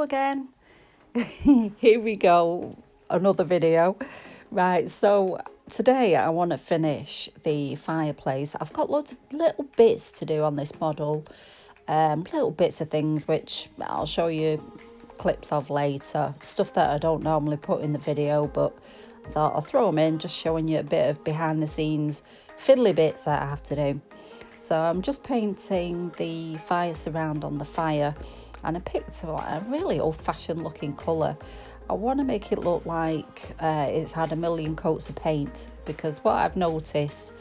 again. Here we go, another video. Right, so today I want to finish the fireplace. I've got loads of little bits to do on this model, little bits of things which I'll show you clips of later. Stuff that I don't normally put in the video, but I thought I'll throw them in, just showing you a bit of behind the scenes fiddly bits that I have to do. So I'm just painting the fire surround on the fire, and I picked a really old-fashioned looking colour. I want to make it look like it's had a million coats of paint, because what I've noticed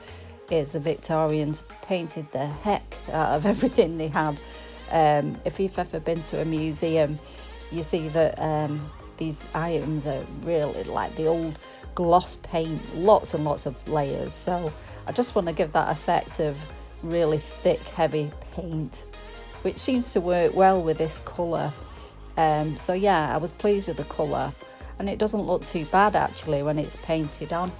is the Victorians painted the heck out of everything they had. If you've ever been to a museum, you see that these items are really like the old gloss paint, lots and lots of layers. So I just want to give that effect of really thick, heavy paint, which seems to work well with this colour. So yeah, I was pleased with the colour, and it doesn't look too bad actually when it's painted on.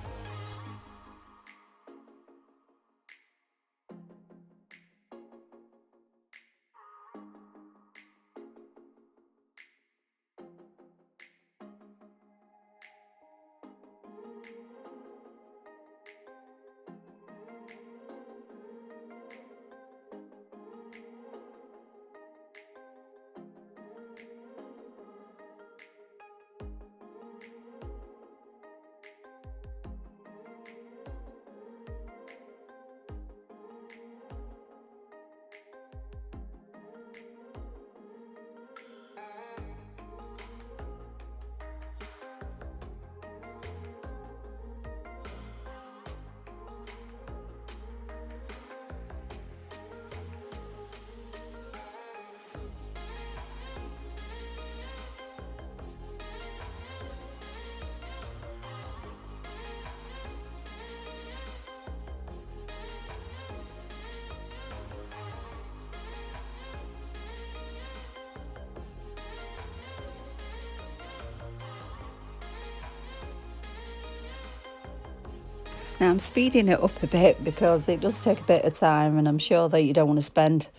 Now I'm speeding it up a bit because it does take a bit of time, and I'm sure that you don't want to spend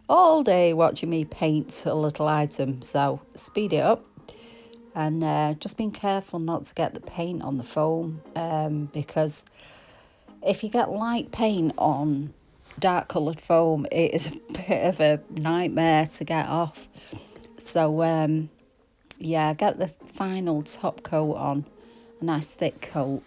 all day watching me paint a little item, so speed it up. And just being careful not to get the paint on the foam, because if you get light paint on dark coloured foam, it is a bit of a nightmare to get off. So yeah, get the final top coat on, a nice thick coat.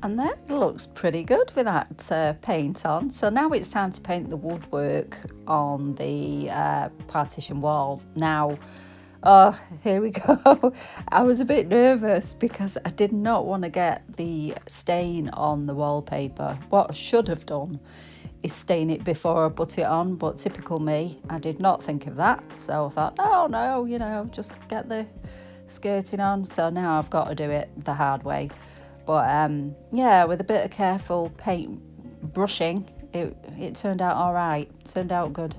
And that looks pretty good with that paint on. So now it's time to paint the woodwork on the partition wall. Now, oh, here we go. I was a bit nervous because I did not want to get the stain on the wallpaper. What I should have done is stain it before I put it on, but typical me, I did not think of that. So I thought, oh no, you know, just get the skirting on. So now I've got to do it the hard way. But yeah, with a bit of careful paint brushing, it turned out all right. Turned out good.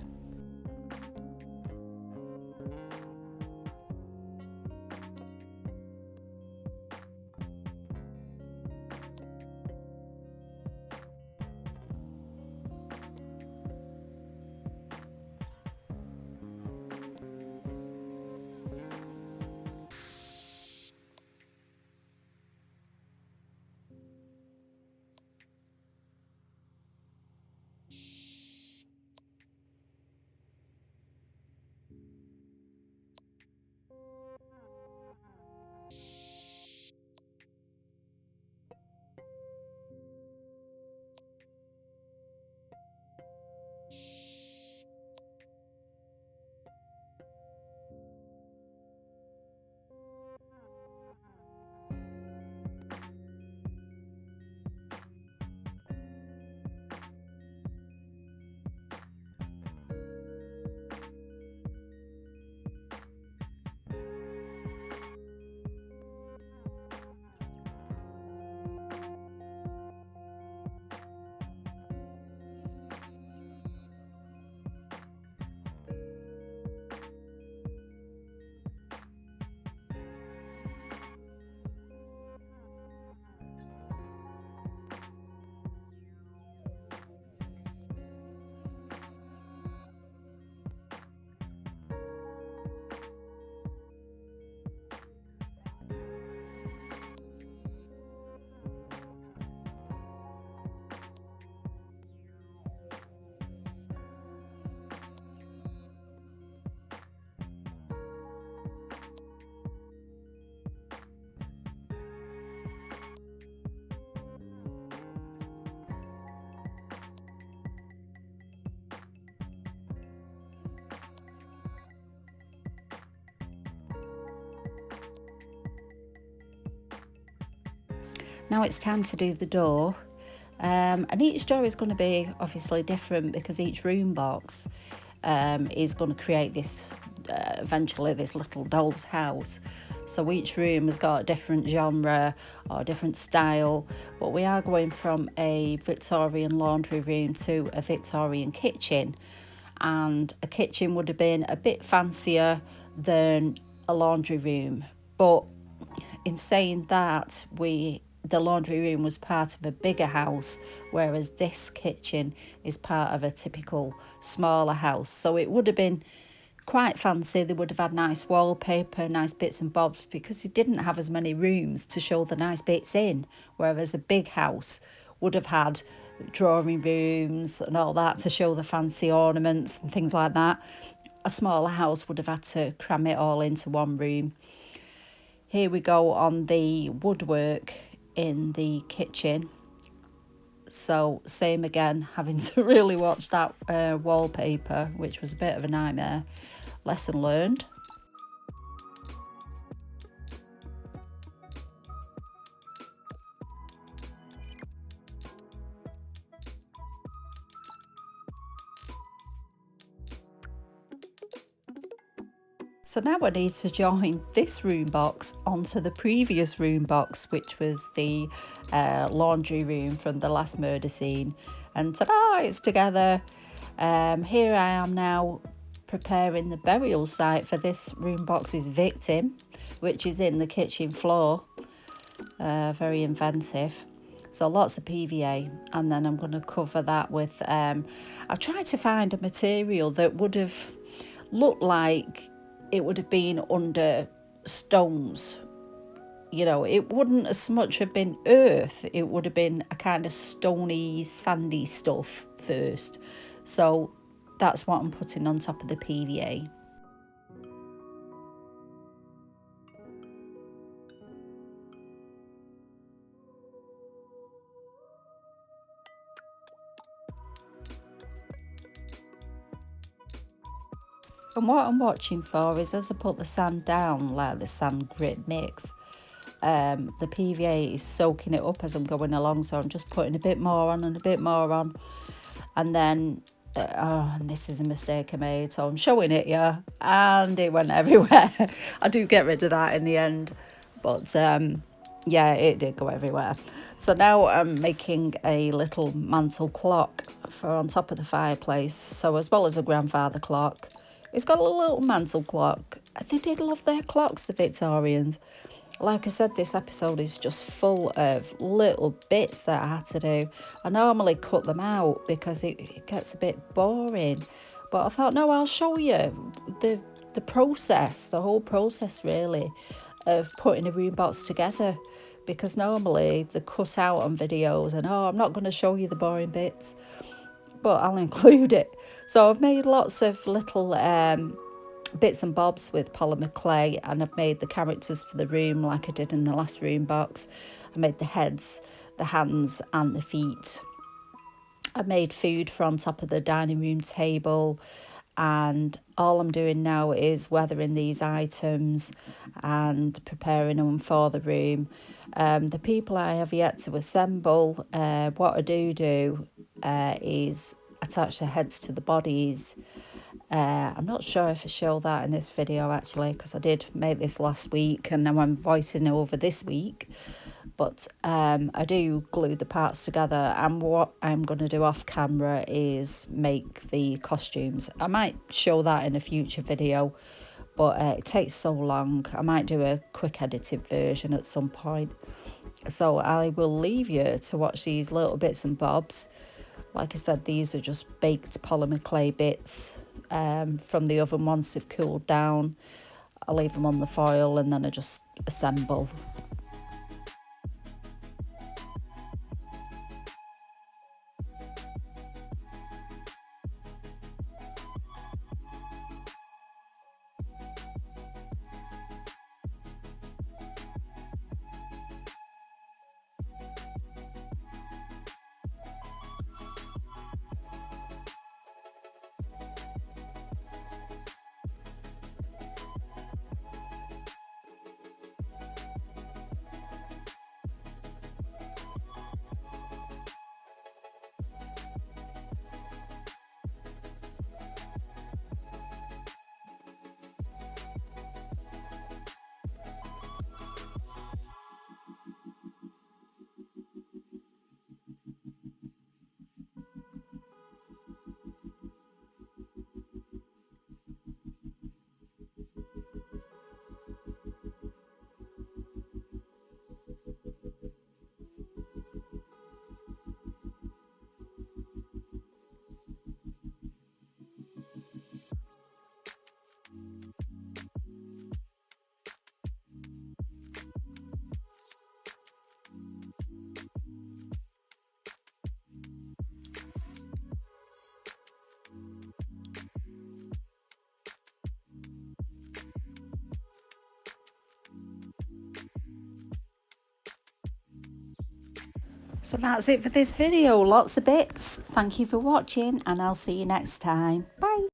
Now it's time to do the door. And each door is going to be obviously different because each room box is going to create this eventually this little doll's house. So each room has got a different genre or a different style, but we are going from a Victorian laundry room to a Victorian kitchen, and a kitchen would have been a bit fancier than a laundry room. But in saying that, the laundry room was part of a bigger house, whereas this kitchen is part of a typical smaller house. So it would have been quite fancy. They would have had nice wallpaper, nice bits and bobs, because it didn't have as many rooms to show the nice bits in, whereas a big house would have had drawing rooms and all that to show the fancy ornaments and things like that. A smaller house would have had to cram it all into one room. Here we go on the woodwork in the kitchen. So same again, having to really watch that wallpaper, which was a bit of a nightmare. Lesson learned. So now I need to join this room box onto the previous room box, which was the laundry room from the last murder scene. And ta-da, it's together. Here I am now preparing the burial site for this room box's victim, which is in the kitchen floor. Very inventive. So lots of PVA, and then I'm going to cover that with, I tried to find a material that would have looked like it would have been under stones. You know, it wouldn't as much have been earth, it would have been a kind of stony, sandy stuff first. So that's what I'm putting on top of the PVA. And what I'm watching for is, as I put the sand down, like the sand grit mix, the PVA is soaking it up as I'm going along, so I'm just putting a bit more on and a bit more on, and then and this is a mistake I made, so I'm showing it, yeah, and it went everywhere. I do get rid of that in the end, but yeah, it did go everywhere. So now I'm making a little mantle clock for on top of the fireplace, so as well as a grandfather clock, it's got a little mantle clock. They did love their clocks, the Victorians. Like I said, this episode is just full of little bits that I had to do. I normally cut them out because it gets a bit boring. But I thought, no, I'll show you the process, the whole process really, of putting a room box together. Because normally they're cut out on videos and, oh, I'm not going to show you the boring bits, but I'll include it. So I've made lots of little bits and bobs with polymer clay, and I've made the characters for the room like I did in the last room box. I made the heads, the hands and the feet. I made food for on top of the dining room table, and all I'm doing now is weathering these items and preparing them for the room. The people I have yet to assemble, what I do is attach the heads to the bodies. I'm not sure if I show that in this video actually, because I did make this last week and now I'm voicing over this week. But I do glue the parts together, and what I'm going to do off camera is make the costumes. I might show that in a future video, but it takes so long. I might do a quick edited version at some point. So I will leave you to watch these little bits and bobs. Like I said, these are just baked polymer clay bits from the oven once they've cooled down. I leave them on the foil and then I just assemble. So that's it for this video. Lots of bits. Thank you for watching, and I'll see you next time.